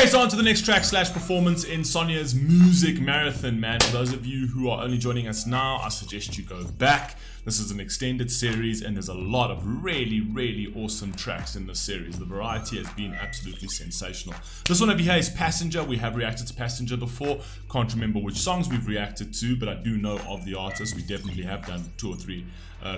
Okay, so on to the next track / performance in Sonia's music marathon, man. For those of you who are only joining us now, I suggest you go back. This is an extended series and there's a lot of really, really awesome tracks in this series. The variety has been absolutely sensational. This one over here is Passenger. We have reacted to Passenger before. Can't remember which songs we've reacted to, but I do know of the artists. We definitely have done 2 or 3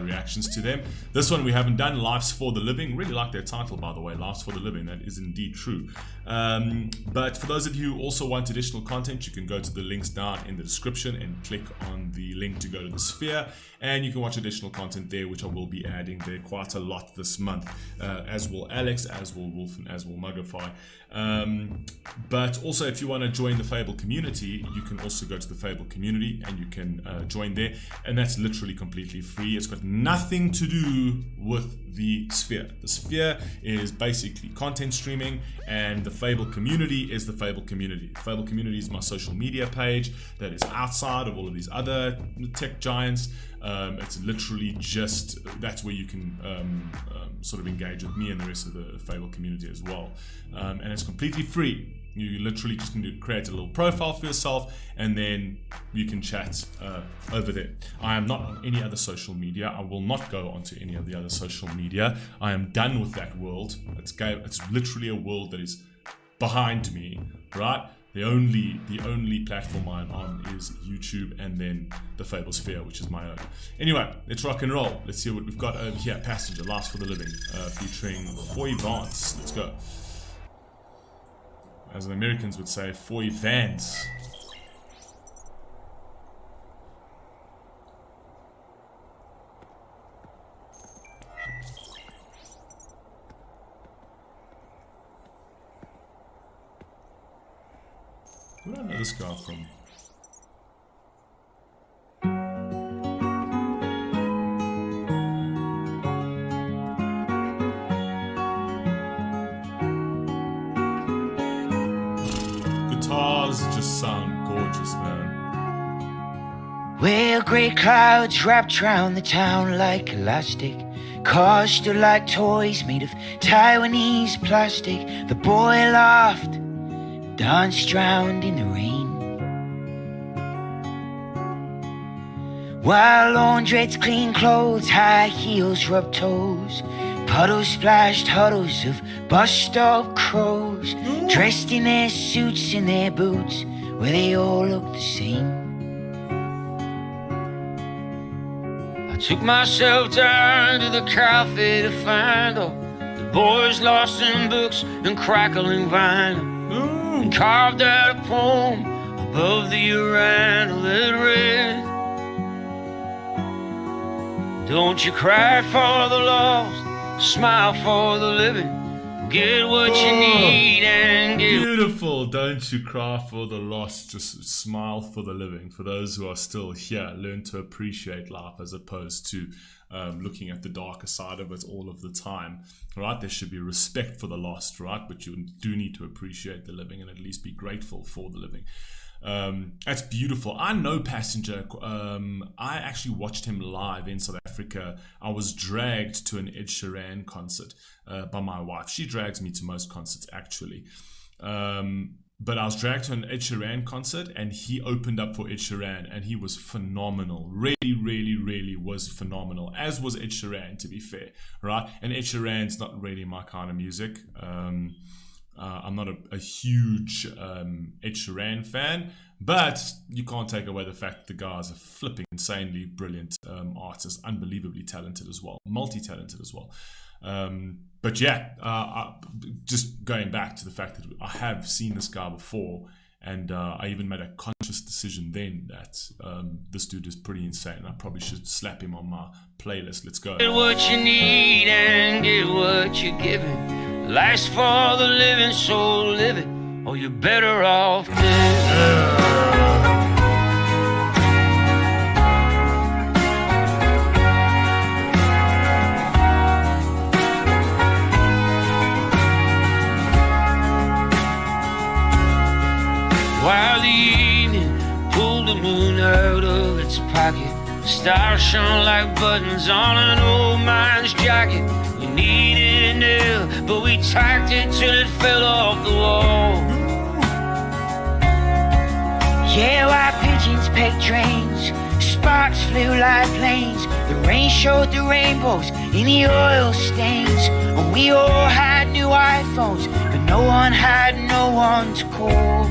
reactions to them. This one we haven't done, Life's for the Living. Really like their title, by the way, Life's for the Living. That is indeed true. But for those of you who also want additional content, you can go to the links down in the description and click on the link to go to the Sphere, and you can watch additional content there, which I will be adding there quite a lot this month, as will Alex, as will Wolf, and as will Mugify. But also, if you want to join the Fable community, you can also go to the Fable community and you can join there, and that's literally completely free. It's got nothing to do with the Sphere. The Sphere is basically content streaming, and the Fable community is the Fable community. The Fable community is my social media page that is outside of all of these other tech giants. It's literally just, that's where you can sort of engage with me and the rest of the Fable community as well. And it's completely free. You literally just need to create a little profile for yourself and then you can chat over there. I am not on any other social media. I will not go onto any of the other social media. I am done with that world. It's literally a world that is behind me, right? The only platform I'm on is YouTube and then the Fable Sphere, which is my own. Anyway, let's rock and roll. Let's see what we've got over here. Passenger, Last for the Living, featuring Foy Vance. Let's go. As the Americans would say, Foy Vance. Where do I know this guy from? Guitars just sound gorgeous, man. Well, grey clouds wrapped round the town like elastic. Cars stood like toys made of Taiwanese plastic. The boy laughed, danced drowned in the rain, while laundrettes clean clothes, high heels rubbed toes, puddles splashed huddles of bus-stop crows, dressed in their suits and their boots, where they all looked the same. I took myself down to the cafe to find all the boys lost in books and crackling vinyl, and carved out a poem above the urinal that read, don't you cry for the lost, smile for the living, get what you need and get... Beautiful, don't you cry for the lost, just smile for the living. For those who are still here, learn to appreciate life as opposed to looking at the darker side of it all of the time, right? There should be respect for the lost, right? But you do need to appreciate the living and at least be grateful for the living. That's beautiful. I know Passenger. I actually watched him live in South Africa. I was dragged to an Ed Sheeran concert by my wife. She drags me to most concerts, actually. But I was dragged to an Ed Sheeran concert and he opened up for Ed Sheeran and he was phenomenal. Really, really, really was phenomenal. As was Ed Sheeran, to be fair, right? And Ed Sheeran's not really my kind of music. I'm not a huge Ed Sheeran fan, but you can't take away the fact that the guy's a flipping insanely brilliant artist, unbelievably talented as well, multi-talented as well. But yeah, just going back to the fact that I have seen this guy before, and I even made a conscious decision then that this dude is pretty insane. I probably should slap him on my playlist. Let's go. Get what you need and get what you're given. Life's for the living, so live it, or you're better off dead. While the evening pulled the moon out of its pocket, stars shone like buttons on an old man's jacket. We needed a nail, but we tacked it till it fell off the wall. Yeah, white pigeons pecked drains, sparks flew like planes. The rain showed the rainbows in the oil stains. And we all had new iPhones, but no one had no one to call.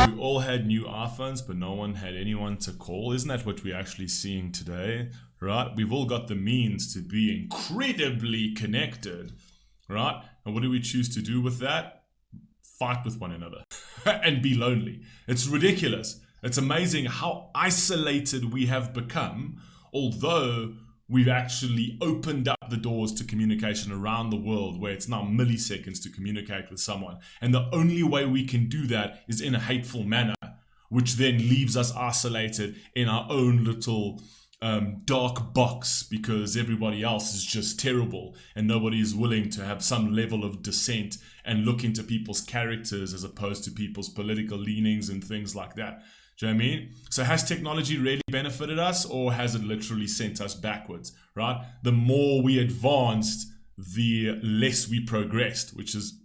We all had new iPhones, but no one had anyone to call. Isn't that what we're actually seeing today, right? We've all got the means to be incredibly connected, right? And what do we choose to do with that? Fight with one another and be lonely. It's ridiculous. It's amazing how isolated we have become, although we've actually opened up the doors to communication around the world, where it's now milliseconds to communicate with someone. And the only way we can do that is in a hateful manner, which then leaves us isolated in our own little dark box, because everybody else is just terrible and nobody is willing to have some level of dissent and look into people's characters as opposed to people's political leanings and things like that. Do you know what I mean? So has technology really benefited us, or has it literally sent us backwards, right? The more we advanced, the less we progressed, which is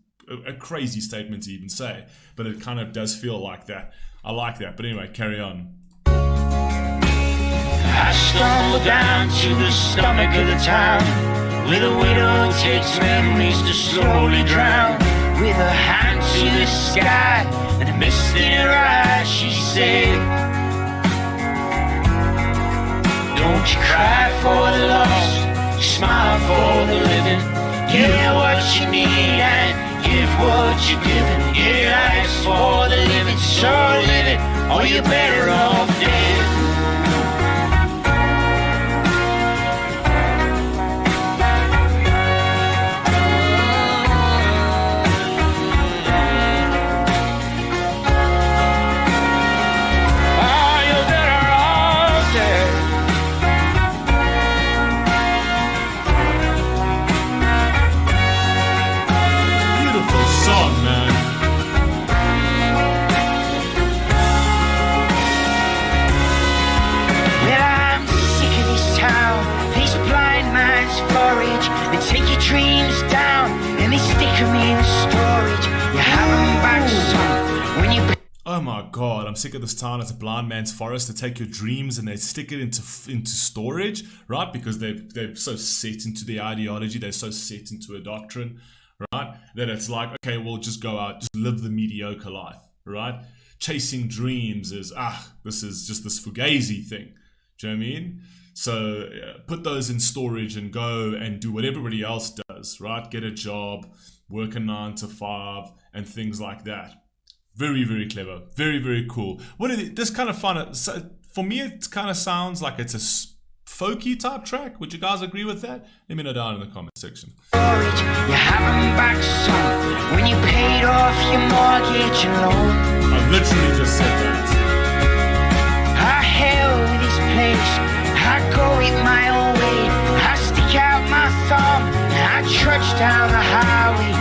a crazy statement to even say, but it kind of does feel like that. I like that. But anyway, carry on. I stumbled down to the stomach of the town, where the widow takes memories to slowly drown. With her hand to the sky and a mist in her eyes, she said, don't you cry for the lost, smile for the living. Give what you need and give what you're given. Yeah, life's for the living, so live it, or you're better off dead. They take your dreams down and they stick them in storage. You have them back some when you... Oh my god, I'm sick of this town. It's a blind man's forest. They take your dreams and they stick it into storage, right? Because they're so set into the ideology, they're so set into a doctrine, right? That it's like, okay, well, just go out, just live the mediocre life, right? Chasing dreams is, this is just this fugazi thing. Do you know what I mean? So put those in storage and go and do what everybody else does, right? Get a job, work a 9 to 5 and things like that. Very, very clever. Very, very cool. This kind of fun. So for me, it kind of sounds like it's a folky type track. Would you guys agree with that? Let me know down in the comment section. You have them back some when you paid off your mortgage and loan. I literally just said that. I hell with this place. I go it my own way. I stick out my thumb and I trudge down the highway.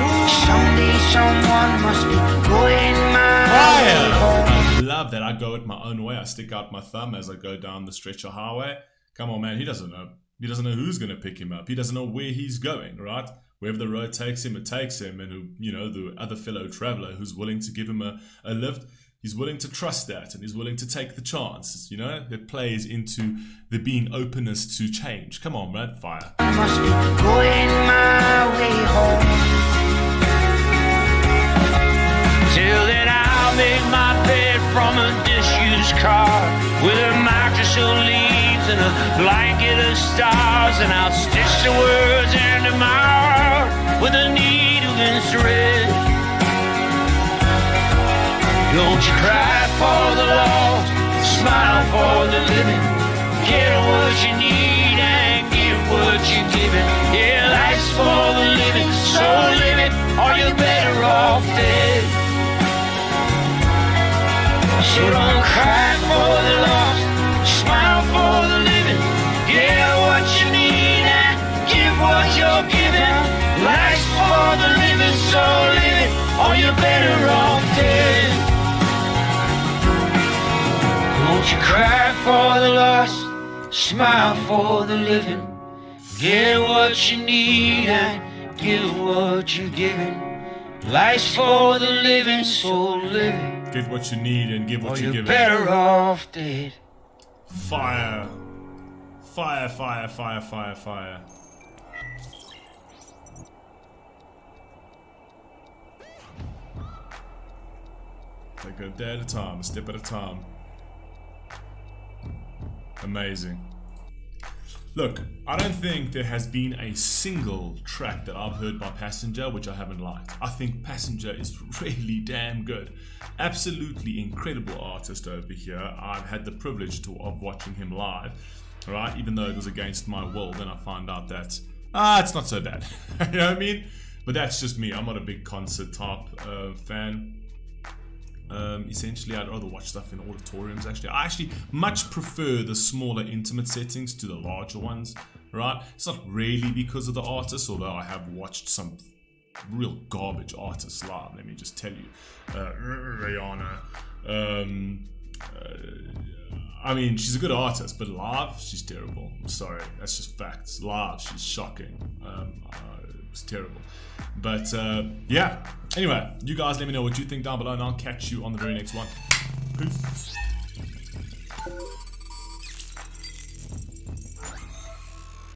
Someday someone must be going my way home. I love that. I go it my own way. I stick out my thumb as I go down the stretch of highway. Come on, man. He doesn't know. He doesn't know who's going to pick him up. He doesn't know where he's going, right? Wherever the road takes him, it takes him. And, the other fellow traveler who's willing to give him a lift, he's willing to trust that, and he's willing to take the chance. It plays into the being openness to change. Come on, man, fire. I must be going my way home. Till then I'll make my bed from a disused car, with a mattress of leaves and a blanket of stars, and I'll stitch the words into my heart with a needle and thread. Don't you cry for the lost, smile for the living. Get what you need and give what you're giving. Yeah, life's for the living, so live it, or you're better off dead. So don't cry for the lost, smile for the living. Get what you need and give what you're giving. Life's for the living, so live it, or you're better off dead. Don't you cry for the lost, smile for the living. Get what you need and give what you're giving. Life's for the living, so live it, Get what you need and give or what you you're give. better off dead. Fire. Fire, fire, fire, fire, fire. Take a day at a time, a step at a time. Amazing. Look, I don't think there has been a single track that I've heard by Passenger which I haven't liked. I think Passenger is really damn good. Absolutely incredible artist over here. I've had the privilege of watching him live, right? Even though it was against my will, then I found out that, it's not so bad. You know what I mean? But that's just me. I'm not a big concert type fan. Essentially, I'd rather watch stuff in auditoriums. Actually, I actually much prefer the smaller, intimate settings to the larger ones. Right? It's not really because of the artists, although I have watched some real garbage artists live. Let me just tell you, Rihanna. I mean, she's a good artist, but live, she's terrible. I'm sorry, that's just facts. Live, she's shocking. It was terrible. But yeah. Anyway, you guys let me know what you think down below, and I'll catch you on the very next one. Peace.